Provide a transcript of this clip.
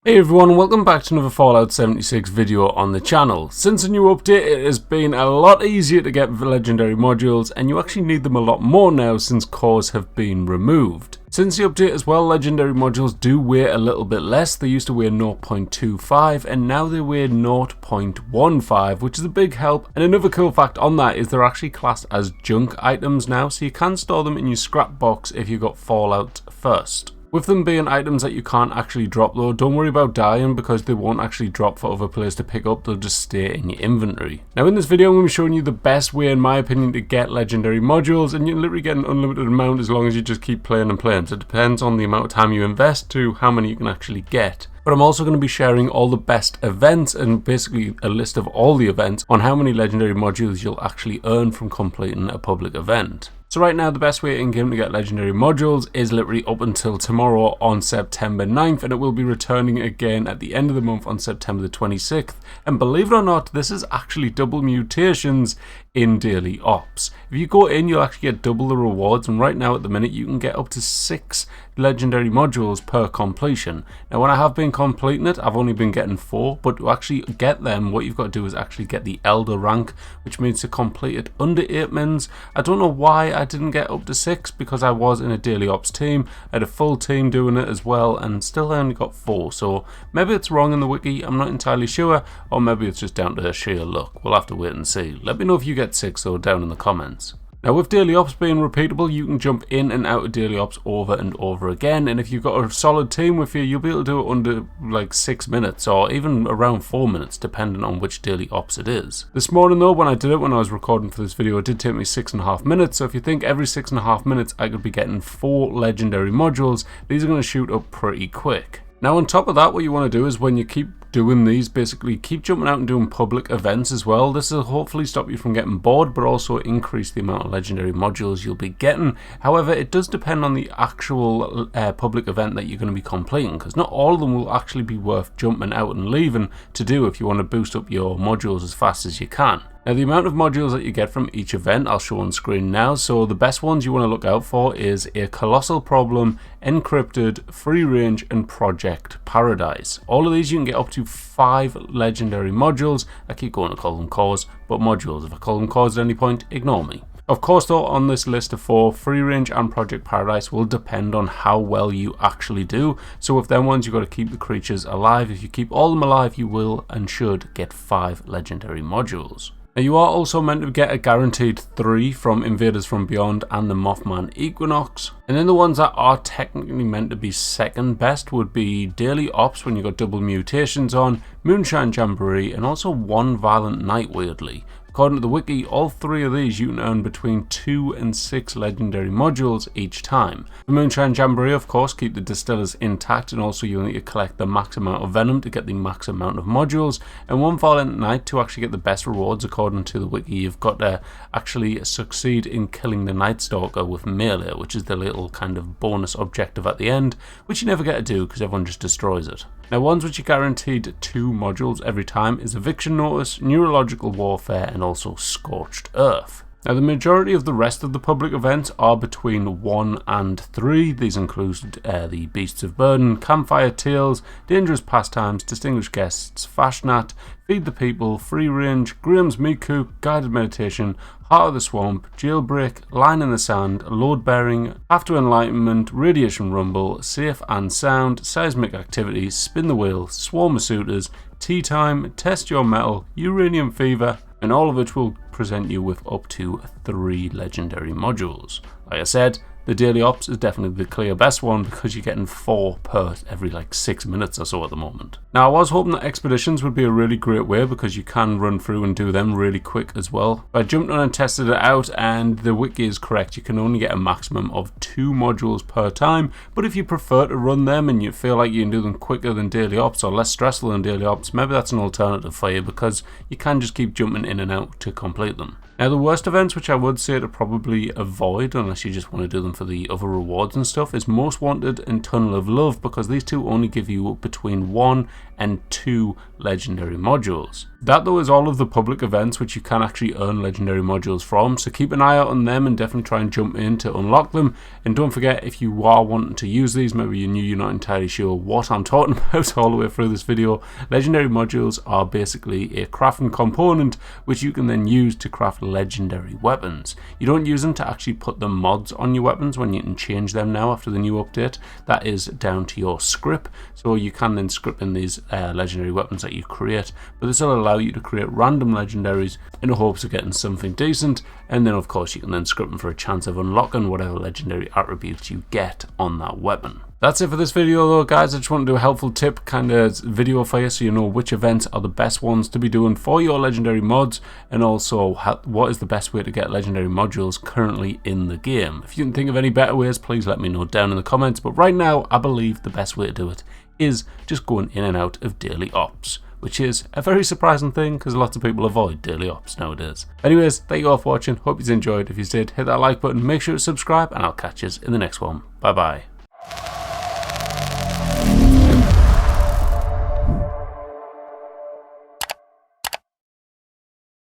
Hey everyone, welcome back to another Fallout 76 video on the channel. Since a new update, it has been a lot easier to get legendary modules, and you actually need them a lot more now since cores have been removed. Since the update as well, legendary modules do weigh a little bit less. They used to weigh 0.25 and now they weigh 0.15, which is a big help. And another cool fact on that is they're actually classed as junk items now, so you can store them in your scrap box if you got Fallout first. With them being items that you can't actually drop though, don't worry about dying because they won't actually drop for other players to pick up, they'll just stay in your inventory. Now in this video I'm going to be showing you the best way in my opinion to get legendary modules, and you can literally get an unlimited amount as long as you just keep playing and playing. So it depends on the amount of time you invest to how many you can actually get. But I'm also going to be sharing all the best events and basically a list of all the events on how many legendary modules you'll actually earn from completing a public event. So right now the best way in game to get legendary modules is literally up until tomorrow on September 9th, and it will be returning again at the end of the month on September the 26th. And believe it or not, this is actually double mutations in daily ops. If you go in, you'll actually get double the rewards, and right now at the minute you can get up to 6 legendary modules per completion. Now when I have been completing it, I've only been getting 4, but to actually get them, what you've got to do is actually get the Elder rank, which means to complete it under 8 mins. I don't know why I didn't get up to 6, because I was in a daily ops team. I had a full team doing it as well, and still I only got 4, so maybe it's wrong in the wiki, I'm not entirely sure, or maybe it's just down to sheer luck. We'll have to wait and see. Let me know if you get 6 though down in the comments. Now with daily ops being repeatable, you can jump in and out of daily ops over and over again, and if you've got a solid team with you, you'll be able to do it under like 6 minutes or even around 4 minutes depending on which daily ops it is. This morning though, when I did it, when I was recording for this video, it did take me 6.5 minutes, so if you think every 6.5 minutes I could be getting 4 legendary modules, these are going to shoot up pretty quick. Now on top of that, what you want to do is when you keep doing these, basically keep jumping out and doing public events as well. This will hopefully stop you from getting bored, but also increase the amount of legendary modules you'll be getting. However, it does depend on the actual public event that you're going to be completing, because not all of them will actually be worth jumping out and leaving to do if you want to boost up your modules as fast as you can. Now the amount of modules that you get from each event I'll show on screen now. So the best ones you want to look out for is a Colossal Problem, Encrypted, Free Range and Project Paradise. All of these you can get up to 5 legendary modules. I keep going to call them cores, but modules. If I call them cores at any point, ignore me. Of course though, on this list of 4, Free Range and Project Paradise will depend on how well you actually do. So with them ones, you've got to keep the creatures alive. If you keep all of them alive, you will and should get 5 legendary modules. Now you are also meant to get a guaranteed 3 from Invaders from Beyond and the Mothman Equinox. And then the ones that are technically meant to be second best would be Daily Ops when you got double mutations on, Moonshine Jamboree, and also One Violent Night weirdly. According to the wiki, all 3 of these you can earn between 2 and 6 legendary modules each time. The Moonshine Jamboree, of course, keep the distillers intact, and also you'll need to collect the max amount of venom to get the max amount of modules. And One Violent Night, to actually get the best rewards according to the wiki, you've got to actually succeed in killing the Night Stalker with melee, which is the little kind of bonus objective at the end, which you never get to do because everyone just destroys it. Now ones which are guaranteed 2 modules every time is Eviction Notice, Neurological Warfare and also Scorched Earth. Now the majority of the rest of the public events are between 1 and 3. These include the Beasts of Burden, Campfire Tales, Dangerous Pastimes, Distinguished Guests, Fashnat, Feed the People, Free Range, Graham's Meat Cook, Guided Meditation, Heart of the Swamp, Jailbreak, Line in the Sand, Load Bearing, After Enlightenment, Radiation Rumble, Safe and Sound, Seismic Activity, Spin the Wheel, Swarm of Suitors, Tea Time, Test Your Metal, Uranium Fever, and all of which will present you with up to 3 legendary modules. Like I said, the daily ops is definitely the clear best one because you're getting 4 per every like 6 minutes or so at the moment. Now I was hoping that expeditions would be a really great way because you can run through and do them really quick as well. But I jumped on and tested it out, and the wiki is correct. You can only get a maximum of 2 modules per time, but if you prefer to run them and you feel like you can do them quicker than daily ops or less stressful than daily ops, maybe that's an alternative for you because you can just keep jumping in and out to complete them. Now the worst events, which I would say to probably avoid unless you just want to do them for the other rewards and stuff, is Most Wanted and Tunnel of Love, because these two only give you between 1 and 2 legendary modules. That though is all of the public events which you can actually earn legendary modules from, so keep an eye out on them and definitely try and jump in to unlock them. And don't forget, if you are wanting to use these, maybe you're not entirely sure what I'm talking about all the way through this video, legendary modules are basically a crafting component which you can then use to craft legendary weapons. You don't use them to actually put the mods on your weapons when you can change them now after the new update. That is down to your script, so you can then script in these legendary weapons that you create, but this will allow you to create random legendaries in the hopes of getting something decent, and then of course you can then script them for a chance of unlocking whatever legendary attributes you get on that weapon. That's it for this video though, guys. I just want to do a helpful tip kind of video for you so you know which events are the best ones to be doing for your legendary mods, and also what is the best way to get legendary modules currently in the game. If you can think of any better ways, please let me know down in the comments, but right now I believe the best way to do it is just going in and out of daily ops, which is a very surprising thing because lots of people avoid daily ops nowadays. Anyways, thank you all for watching. Hope you enjoyed. If you did, hit that like button, make sure to subscribe, and I'll catch you in the next one. Bye bye.